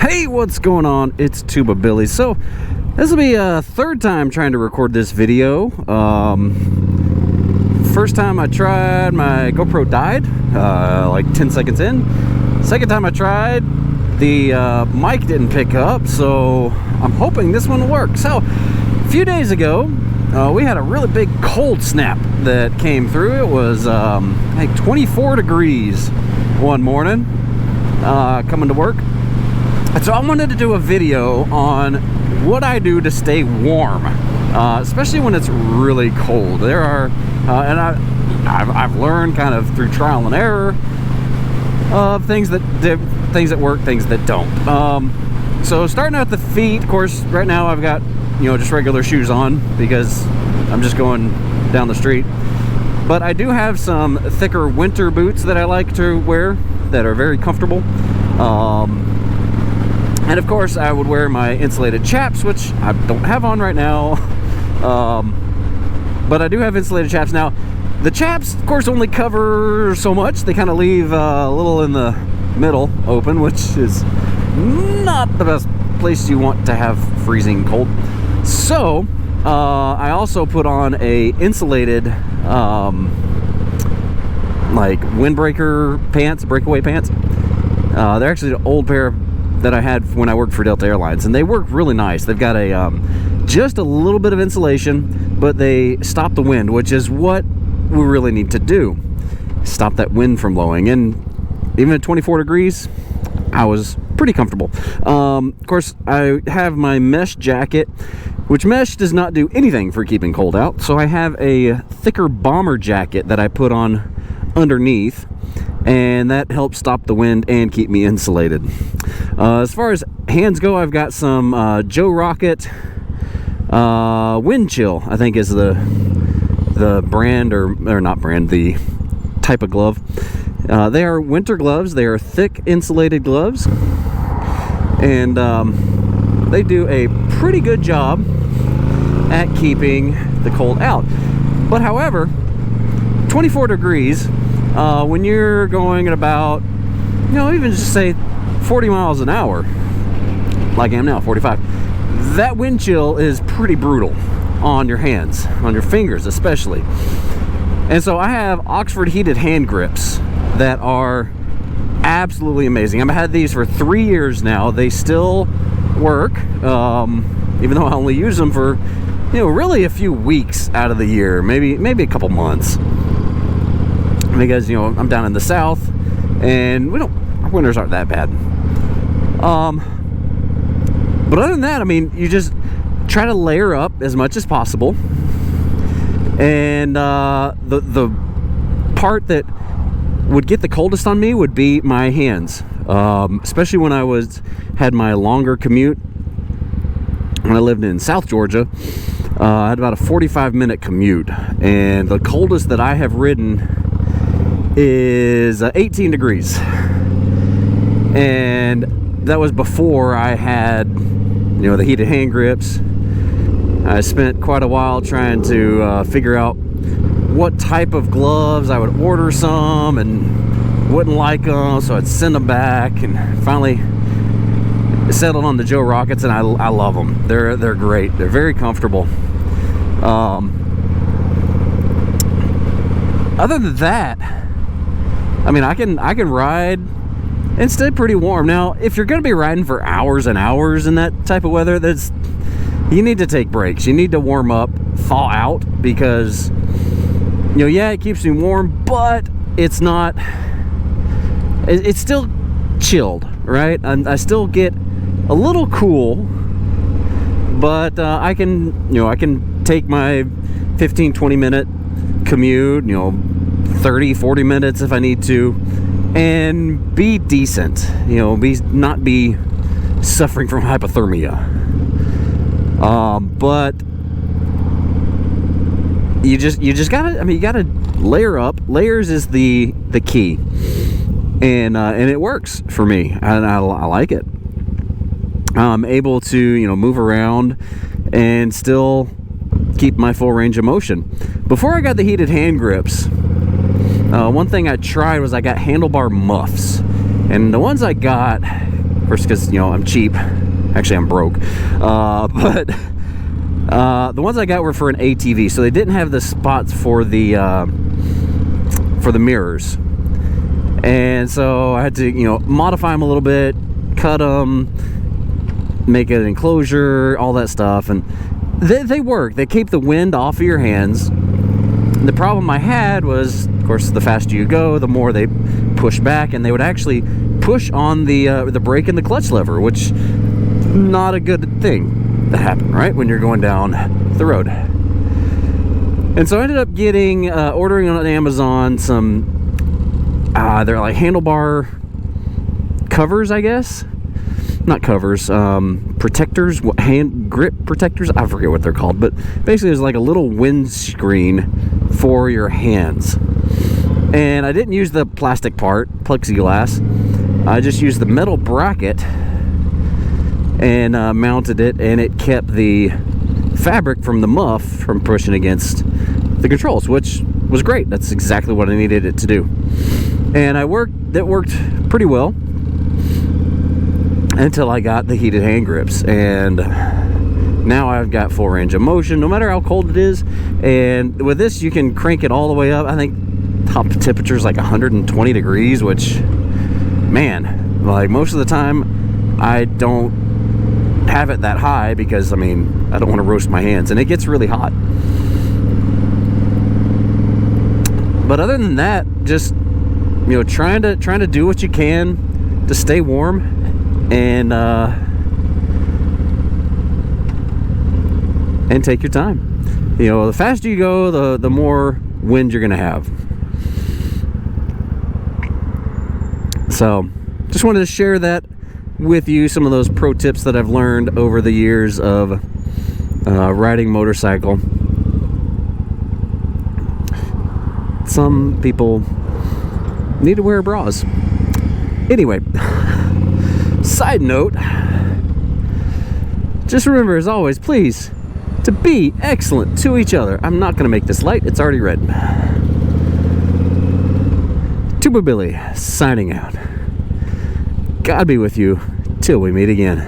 Hey, what's going on? It's Tuba Billy. So this will be a third time trying to record this video. First time I tried, my GoPro died like 10 seconds in. Second time I tried, the mic didn't pick up, so I'm hoping this one will work. So a few days ago, we had a really big cold snap that came through. It was like 24 degrees one morning coming to work. And so I wanted to do a video on what I do to stay warm, especially when it's really cold. There are, and I've learned kind of through trial and error of things that work, things that don't. So starting at the feet, of course, right now I've got, just regular shoes on because I'm just going down the street. But I do have some thicker winter boots that I like to wear that are very comfortable. And of course I would wear my insulated chaps, which I don't have on right now. But I do have insulated chaps. Now, the chaps, of course, only cover so much. They kind of leave a little in the middle open, which is not the best place you want to have freezing cold. So, I also put on a insulated, like windbreaker pants, breakaway pants. They're actually an old pair that I had when I worked for Delta Airlines, and they work really nice. They've got a just a little bit of insulation, but they stop the wind, which is what we really need to do. Stop that wind from blowing. And even at 24 degrees, I was pretty comfortable. Of course, I have my mesh jacket, which mesh does not do anything for keeping cold out. So I have a thicker bomber jacket that I put on underneath, and that helps stop the wind and keep me insulated. As far as hands go, I've got some Joe Rocket Wind Chill, I think is the brand, or not brand, the type of glove. They are winter gloves. They are thick insulated gloves, and they do a pretty good job at keeping the cold out. But however, 24 degrees, when you're going at about, even just say 40 miles an hour, like I am now, 45, that wind chill is pretty brutal on your hands, on your fingers especially. And so I have Oxford heated hand grips that are absolutely amazing. I've had these for 3 years now. They still work, even though I only use them for, really a few weeks out of the year, maybe a couple months. Because I'm down in the south, and our winters aren't that bad. But other than that, you just try to layer up as much as possible. And the part that would get the coldest on me would be my hands, especially when I had my longer commute. When I lived in South Georgia, I had about a 45-minute commute, and the coldest that I have ridden is 18 degrees, and that was before I had the heated hand grips. I spent quite a while trying to figure out what type of gloves I would order some and wouldn't like them, so I'd send them back, and finally settled on the Joe Rockets, and I love them. They're great. They're very comfortable. Other than that, I can ride and stay pretty warm. Now, if you're going to be riding for hours and hours in that type of weather, you need to take breaks. You need to warm up, thaw out, because yeah, it keeps me warm, but it's still chilled, right? I still get a little cool, but I can take my 15-20 minute commute, 30-40 minutes if I need to, and be decent, not be suffering from hypothermia. But you just gotta, you gotta layer up. Layers is the key, and it works for me, and I like it. I'm able to move around and still keep my full range of motion. Before I got the heated hand grips, one thing I tried was I got handlebar muffs, and the ones I got, of course, because, you know, I'm cheap. Actually, I'm broke. But the ones I got were for an ATV, so they didn't have the spots for the mirrors. And so I had to, you know, modify them a little bit, cut them, make an enclosure, all that stuff. And they work. They keep the wind off of your hands. The problem I had was, of course, the faster you go, the more they push back, and they would actually push on the brake and the clutch lever, which not a good thing to happen, right, when you're going down the road. And so I ended up getting ordering on Amazon some they're like handlebar covers, I guess. Not covers, protectors, hand grip protectors. I forget what they're called, but basically it's like a little windscreen for your hands. And I didn't use the plastic part, plexiglass. I just used the metal bracket and mounted it, and it kept the fabric from the muff from pushing against the controls, which was great. That's exactly what I needed it to do. And it worked pretty well until I got the heated hand grips, and now I've got full range of motion no matter how cold it is. And with this, you can crank it all the way up. I think top temperature is like 120 degrees, which, man, like most of the time I don't have it that high because, I mean, I don't want to roast my hands, and it gets really hot. But other than that, just, you know, trying to do what you can to stay warm, and take your time. You know, the faster you go, the more wind you're gonna have. So just wanted to share that with you, some of those pro tips that I've learned over the years of riding motorcycle. Some people need to wear bras. Anyway, side note, just remember, as always, please, to be excellent to each other. I'm not going to make this light. It's already red. Tuba Billy, signing out. God be with you till we meet again.